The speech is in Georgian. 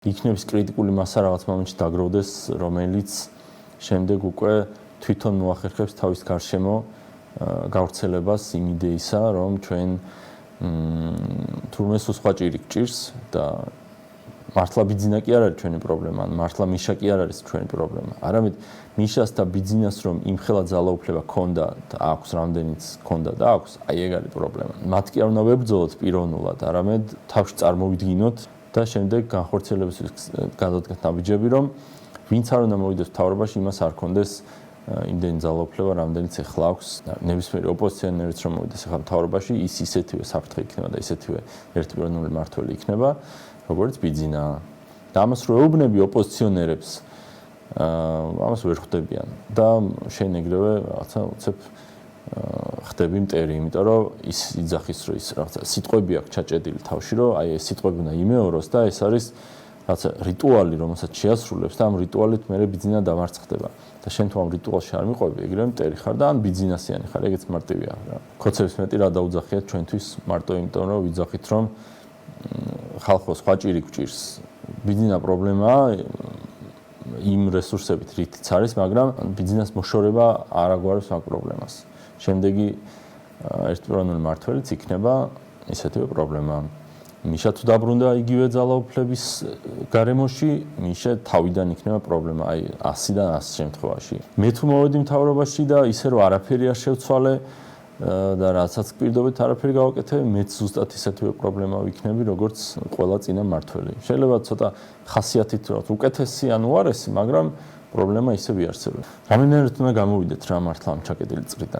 იქნების კრიტიკული მასა რაღაც მომენტში დაგროვდეს, რომელიც შემდეგ უკვე თვითონ მოახერხებს თავის გარშემო გავრცელებას იმ იდეისა, რომ ჩვენ თურმე სხვა ჭირი გჭირს და მართლა ბიძინა კი არ არის ჩვენი პრობლემა, მართლა მიშა კი არ არის ჩვენი პრობლემა. არამედ მიშას და ბიძინას რომ იმხელა ძალაუფლება ქონდა და აქვს რამდენიც ქონდა და აქვს, აი ეგ არის პრობლემა. მათ კი არ უნდა ვებრძოლოთ პიროვნულად, არამედ თავში წარმოვიდგინოთ და შემდეგ განხორციელებისთვის გადავდგეთ ნაბიჯები, რომ ვინც არ უნდა მოვიდეს მთავრობაში, იმას არ ქონდეს იმდენი ძალაუფლება, რამდენიც ახლა აქვს. ნებისმიერი ოპოზიციონერიც რომ მოვიდეს ახლა მთავრობაში, ის ისეთივე საფრთხე იქნება და ისეთივე ერთპიროვნული მმართველი იქნება, როგორც ბიძინა. და ამას რო ეუბნები ოპოზიციონერებს, ამას ვერ ხვდებიან და შენ ეგრევე რაღაცა უცებ ხდები მტერი, იმიტომ რომ ის იძახის, რომ ის რაღაცა სიტყვები აქვს ჩაჭედილი თავში, რომ აი ეს სიტყვები უნდა იმეოროს და ეს არის რაღაცა რიტუალი, რომელსაც შეასრულებს და ამ რიტუალით მე ბიძინა დამარცხდება. და შენ თუ ამ რიტუალში არ მიყვები, ეგრევე მტერი ხარ და ან ბიძინასიანი ხარ, ეგეც მარტივია რა. ქოცების მეტი რა დაუძახიათ ჩვენთვის მარტო იმიტომ, რომ ვიძახით, რომ ხალხო სხვა ჭირი გჭირს. ბიძინა პრობლემაა იმ რესურსებით, რითიც არის, მაგრამ ბიძინას მოშორება არ აგვარებს მაგ პრობლემას. შემდეგი ერთპიროვნული მმართველიც იქნება ისეთივე პრობლემა. მიშა თუ დაბრუნდა იგივე ძალაუფლების გარემოში, მიშა თავიდან იქნება პრობლემა, აი 100-დან 100 შემთხვევაში. მე თუ მოვედი მთავრობაში და ისე რომ არაფერი არ შევცვალე და რასაც პირდობით არაფერი გავაკეთე, მეც ზუსტად ისეთივე პრობლემა ვიქნები, როგორც ყველა წინა მმართველი. შეიძლება ცოტა ხასიათით უკეთესი ან უარესი, მაგრამ პრობლემა ისევ იარსებებს. რამდენად უნდა გამოვიდეთ რა მართლა ამ ჩაკეტილი წრიდან.